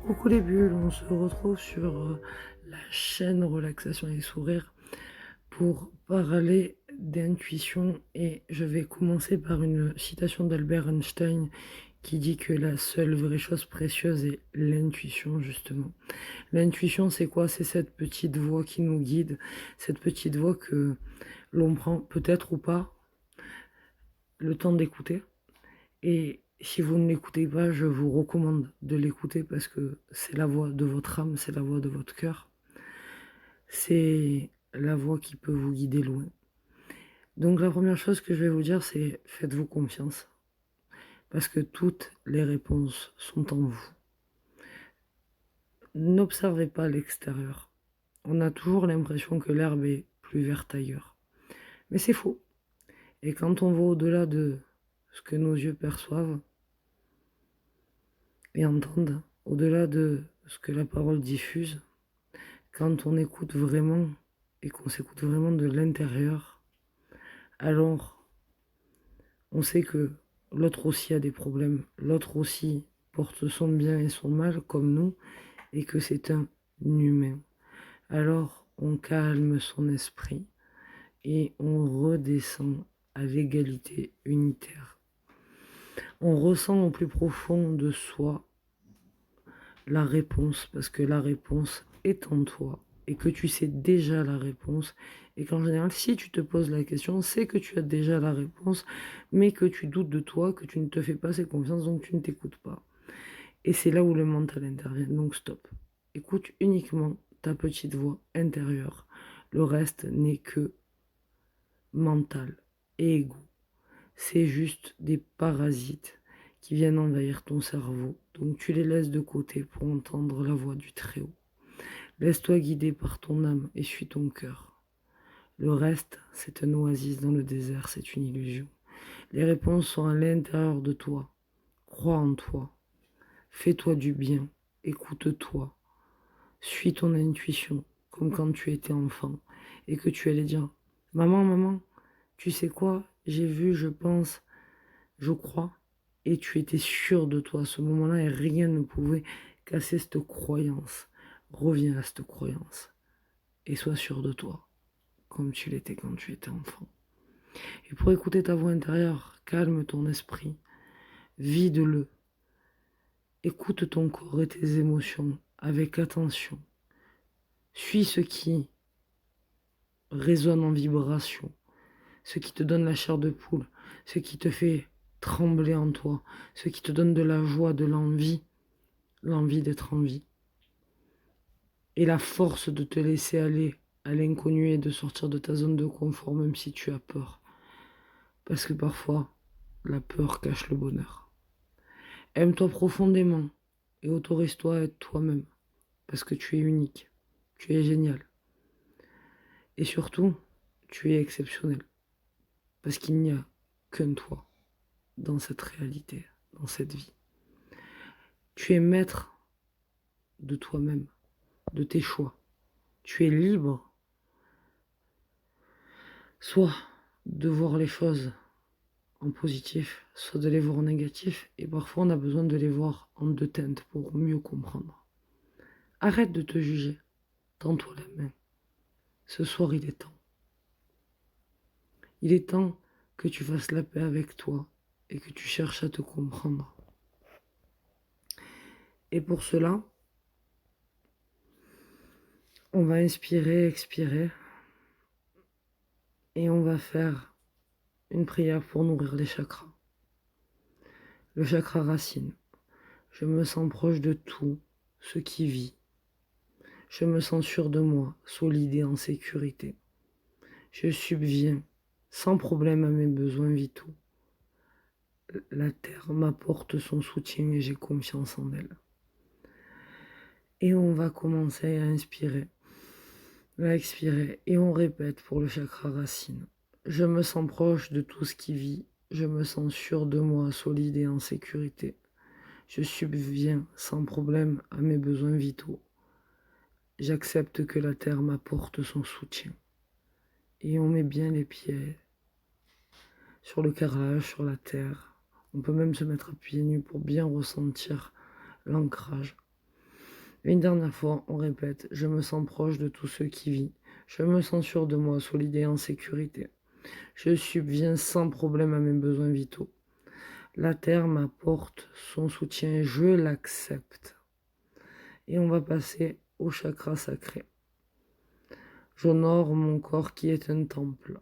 Coucou les bulles, on se retrouve sur la chaîne Relaxation et Sourire pour parler d'intuition et je vais commencer par une citation d'Albert Einstein qui dit que la seule vraie chose précieuse est l'intuition justement. L'intuition c'est quoi? C'est cette petite voix qui nous guide, cette petite voix que l'on prend peut-être ou pas le temps d'écouter. Et si vous ne l'écoutez pas, je vous recommande de l'écouter parce que c'est la voix de votre âme, c'est la voix de votre cœur. C'est la voix qui peut vous guider loin. Donc la première chose que je vais vous dire, c'est faites-vous confiance. Parce que toutes les réponses sont en vous. N'observez pas l'extérieur. On a toujours l'impression que l'herbe est plus verte ailleurs. Mais c'est faux. Et quand on va au-delà de ce que nos yeux perçoivent et entendent, au-delà de ce que la parole diffuse, quand on écoute vraiment et qu'on s'écoute vraiment de l'intérieur, alors on sait que l'autre aussi a des problèmes, l'autre aussi porte son bien et son mal comme nous, et que c'est un humain. Alors on calme son esprit et on redescend à l'égalité unitaire. On ressent au plus profond de soi la réponse, parce que la réponse est en toi et que tu sais déjà la réponse, et qu'en général, si tu te poses la question, c'est que tu as déjà la réponse, mais que tu doutes de toi, que tu ne te fais pas assez confiance, donc tu ne t'écoutes pas. Et c'est là où le mental intervient, donc stop. Écoute uniquement ta petite voix intérieure. Le reste n'est que mental et égo. C'est juste des parasites qui viennent envahir ton cerveau, donc tu les laisses de côté pour entendre la voix du Très-Haut. Laisse-toi guider par ton âme et suis ton cœur. Le reste, c'est un oasis dans le désert, c'est une illusion. Les réponses sont à l'intérieur de toi. Crois en toi. Fais-toi du bien. Écoute-toi. Suis ton intuition, comme quand tu étais enfant et que tu allais dire maman, maman, tu sais quoi? J'ai vu, je pense, je crois. Et tu étais sûr de toi à ce moment-là et rien ne pouvait casser cette croyance. Reviens à cette croyance et sois sûr de toi, comme tu l'étais quand tu étais enfant. Et pour écouter ta voix intérieure, calme ton esprit, vide-le, écoute ton corps et tes émotions avec attention. Suis ce qui résonne en vibration, ce qui te donne la chair de poule, ce qui te fait trembler en toi, ce qui te donne de la joie, de l'envie, l'envie d'être en vie. Et la force de te laisser aller à l'inconnu et de sortir de ta zone de confort même si tu as peur. Parce que parfois, la peur cache le bonheur. Aime-toi profondément et autorise-toi à être toi-même. Parce que tu es unique, tu es génial. Et surtout, tu es exceptionnel. Parce qu'il n'y a qu'un toi dans cette réalité, dans cette vie. Tu es maître de toi-même, de tes choix. Tu es libre, soit de voir les choses en positif, soit de les voir en négatif, et parfois on a besoin de les voir en deux teintes pour mieux comprendre. Arrête de te juger, tends-toi la main. Ce soir il est temps. Il est temps que tu fasses la paix avec toi et que tu cherches à te comprendre. Et pour cela, on va inspirer, expirer, et on va faire une prière pour nourrir les chakras. Le chakra racine. Je me sens proche de tout ce qui vit. Je me sens sûr de moi, solide et en sécurité. Je subviens sans problème à mes besoins vitaux. La terre m'apporte son soutien et j'ai confiance en elle. Et on va commencer à inspirer, à expirer, et on répète pour le chakra racine. Je me sens proche de tout ce qui vit. Je me sens sûr de moi, solide et en sécurité. Je subviens sans problème à mes besoins vitaux. J'accepte que la terre m'apporte son soutien. Et on met bien les pieds sur le carrelage, sur la terre. On peut même se mettre à pieds nus pour bien ressentir l'ancrage. Une dernière fois, on répète, je me sens proche de tous ceux qui vivent. Je me sens sûr de moi, solide et en sécurité. Je subviens sans problème à mes besoins vitaux. La terre m'apporte son soutien, je l'accepte. Et on va passer au chakra sacré. J'honore mon corps qui est un temple.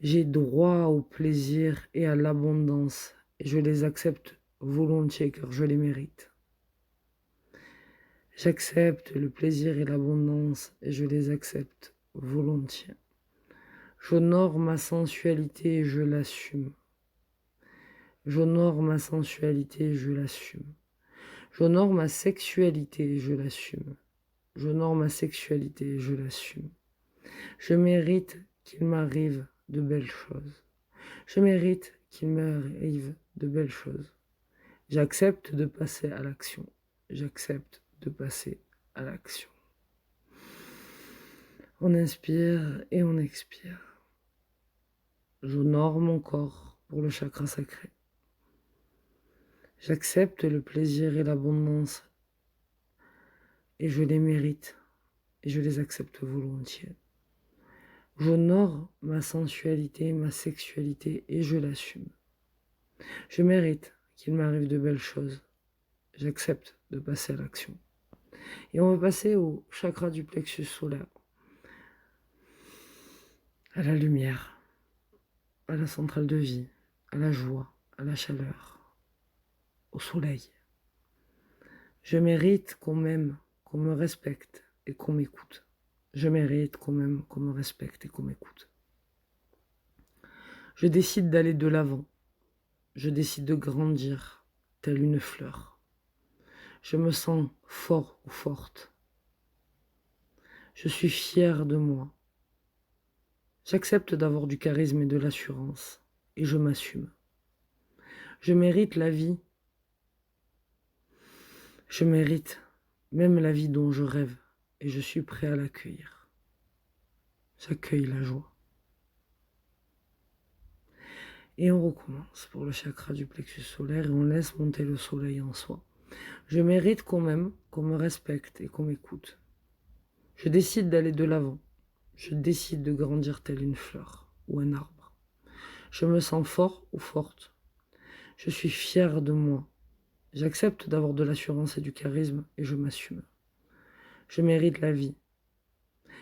J'ai droit au plaisir et à l'abondance, et je les accepte volontiers car je les mérite. J'accepte le plaisir et l'abondance, et je les accepte volontiers. J'honore ma sensualité et je l'assume. J'honore ma sensualité et je l'assume. J'honore ma sexualité et je l'assume. J'honore ma sexualité et je l'assume. Je mérite qu'il m'arrive de belles choses. Je mérite qu'il m'arrive de belles choses. J'accepte de passer à l'action. J'accepte de passer à l'action. On inspire et on expire. J'honore mon corps pour le chakra sacré. J'accepte le plaisir et l'abondance et je les mérite et je les accepte volontiers. J'honore ma sensualité, ma sexualité et je l'assume. Je mérite qu'il m'arrive de belles choses. J'accepte de passer à l'action. Et on va passer au chakra du plexus solaire, à la lumière, à la centrale de vie, à la joie, à la chaleur, au soleil. Je mérite qu'on m'aime, qu'on me respecte et qu'on m'écoute. Je mérite qu'on m'aime, qu'on me respecte et qu'on m'écoute. Je décide d'aller de l'avant. Je décide de grandir, telle une fleur. Je me sens fort ou forte. Je suis fière de moi. J'accepte d'avoir du charisme et de l'assurance, et je m'assume. Je mérite la vie. Je mérite même la vie dont je rêve, et je suis prêt à l'accueillir. J'accueille la joie. Et on recommence pour le chakra du plexus solaire et on laisse monter le soleil en soi. Je mérite qu'on m'aime, qu'on me respecte et qu'on m'écoute. Je décide d'aller de l'avant. Je décide de grandir telle une fleur ou un arbre. Je me sens fort ou forte. Je suis fière de moi. J'accepte d'avoir de l'assurance et du charisme et je m'assume. Je mérite la vie.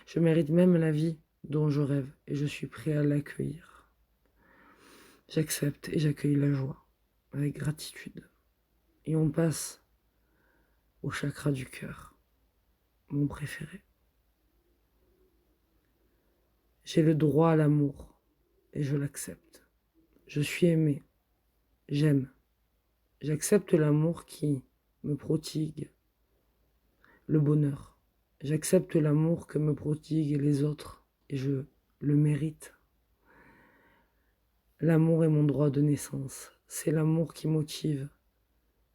Je mérite même la vie dont je rêve et je suis prêt à l'accueillir. J'accepte et j'accueille la joie avec gratitude. Et on passe au chakra du cœur, mon préféré. J'ai le droit à l'amour et je l'accepte. Je suis aimé, j'aime. J'accepte l'amour qui me prodigue le bonheur. J'accepte l'amour que me prodiguent les autres et je le mérite. L'amour est mon droit de naissance. C'est l'amour qui motive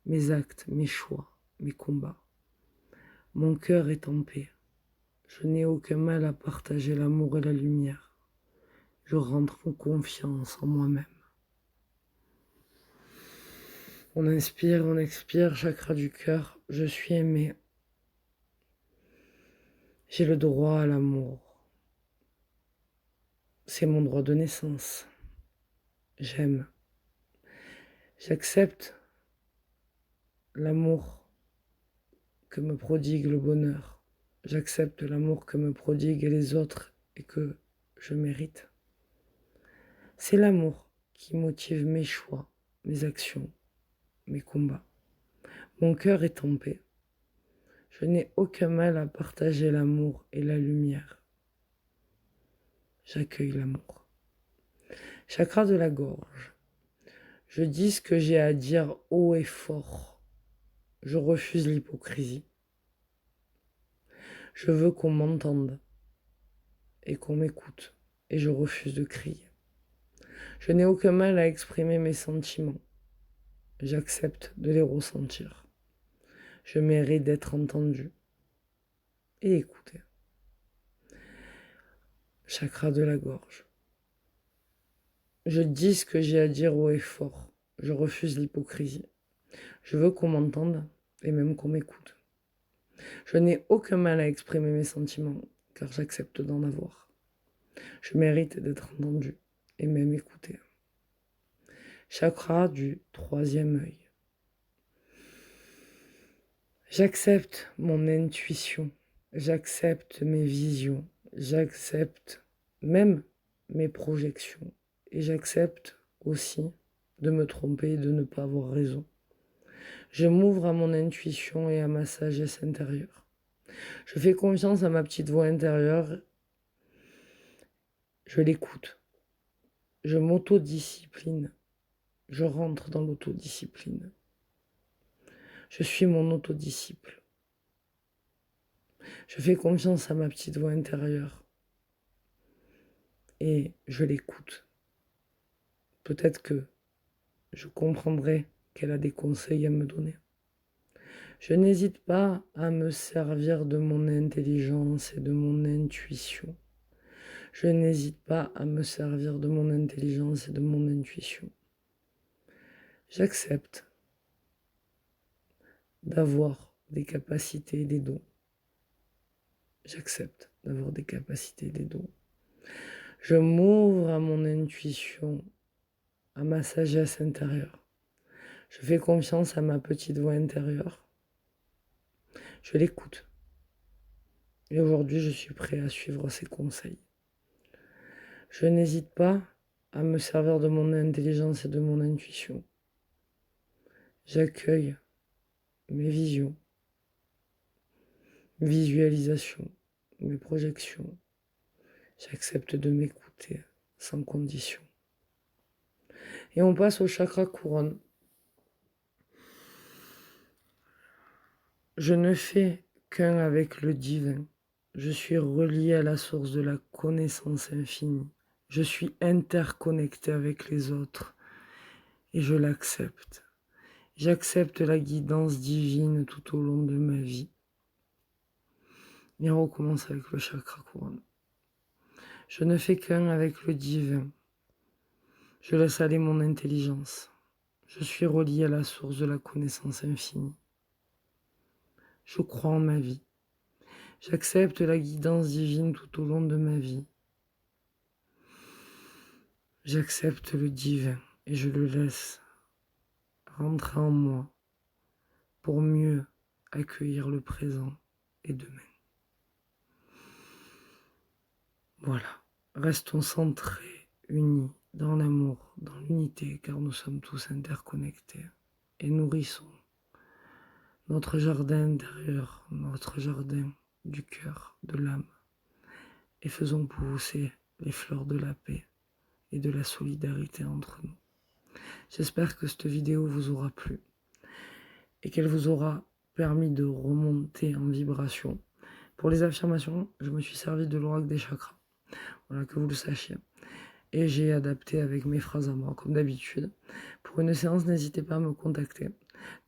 mes actes, mes choix, mes combats. Mon cœur est en paix. Je n'ai aucun mal à partager l'amour et la lumière. Je rentre en confiance en moi-même. On inspire, on expire, chakra du cœur. Je suis aimé. J'ai le droit à l'amour. C'est mon droit de naissance. J'aime. J'accepte l'amour que me prodigue le bonheur. J'accepte l'amour que me prodiguent les autres et que je mérite. C'est l'amour qui motive mes choix, mes actions, mes combats. Mon cœur est en paix. Je n'ai aucun mal à partager l'amour et la lumière. J'accueille l'amour. Chakra de la gorge. Je dis ce que j'ai à dire haut et fort. Je refuse l'hypocrisie. Je veux qu'on m'entende et qu'on m'écoute et je refuse de crier. Je n'ai aucun mal à exprimer mes sentiments. J'accepte de les ressentir. Je mérite d'être entendu et écouté. Chakra de la gorge. Je dis ce que j'ai à dire haut et fort. Je refuse l'hypocrisie. Je veux qu'on m'entende et même qu'on m'écoute. Je n'ai aucun mal à exprimer mes sentiments, car j'accepte d'en avoir. Je mérite d'être entendu et même écouté. Chakra du troisième œil. J'accepte mon intuition, j'accepte mes visions, j'accepte même mes projections et j'accepte aussi de me tromper et de ne pas avoir raison. Je m'ouvre à mon intuition et à ma sagesse intérieure. Je fais confiance à ma petite voix intérieure. Je l'écoute. Je m'autodiscipline. Je rentre dans l'autodiscipline. Je suis mon autodisciple. Je fais confiance à ma petite voix intérieure. Et je l'écoute. Peut-être que je comprendrai qu'elle a des conseils à me donner. Je n'hésite pas à me servir de mon intelligence et de mon intuition. Je n'hésite pas à me servir de mon intelligence et de mon intuition. J'accepte d'avoir des capacités et des dons. J'accepte d'avoir des capacités et des dons. Je m'ouvre à mon intuition, à ma sagesse intérieure. Je fais confiance à ma petite voix intérieure. Je l'écoute. Et aujourd'hui, je suis prêt à suivre ses conseils. Je n'hésite pas à me servir de mon intelligence et de mon intuition. J'accueille mes visions, mes visualisations, mes projections. J'accepte de m'écouter sans condition. Et on passe au chakra couronne. Je ne fais qu'un avec le divin. Je suis relié à la source de la connaissance infinie. Je suis interconnecté avec les autres et je l'accepte. J'accepte la guidance divine tout au long de ma vie. Et on recommence avec le chakra couronne. Je ne fais qu'un avec le divin. Je laisse aller mon intelligence. Je suis relié à la source de la connaissance infinie. Je crois en ma vie. J'accepte la guidance divine tout au long de ma vie. J'accepte le divin et je le laisse rentrer en moi pour mieux accueillir le présent et demain. Voilà, restons centrés, unis dans l'amour, dans l'unité, car nous sommes tous interconnectés et nourrissons notre jardin intérieur, notre jardin du cœur, de l'âme, et faisons pousser les fleurs de la paix et de la solidarité entre nous. J'espère que cette vidéo vous aura plu et qu'elle vous aura permis de remonter en vibration. Pour les affirmations, je me suis servi de l'oracle des chakras, voilà, que vous le sachiez. Et j'ai adapté avec mes phrases à moi, comme d'habitude. Pour une séance, n'hésitez pas à me contacter.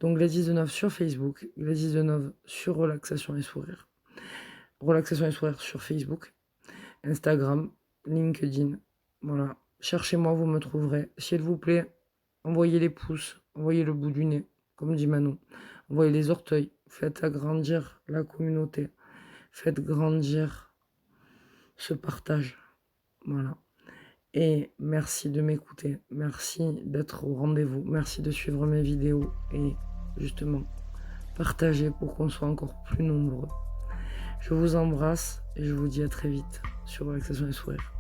Donc Gladys Deneuve sur Facebook, Gladys Deneuve sur Relaxation et Sourire. Relaxation et Sourire sur Facebook, Instagram, LinkedIn. Voilà, cherchez-moi, vous me trouverez. S'il vous plaît, envoyez les pouces, envoyez le bout du nez, comme dit Manon. Envoyez les orteils, faites agrandir la communauté. Faites grandir ce partage. Voilà. Et merci de m'écouter, merci d'être au rendez-vous, merci de suivre mes vidéos et justement partager pour qu'on soit encore plus nombreux. Je vous embrasse et je vous dis à très vite sur Relaxation et Sourire.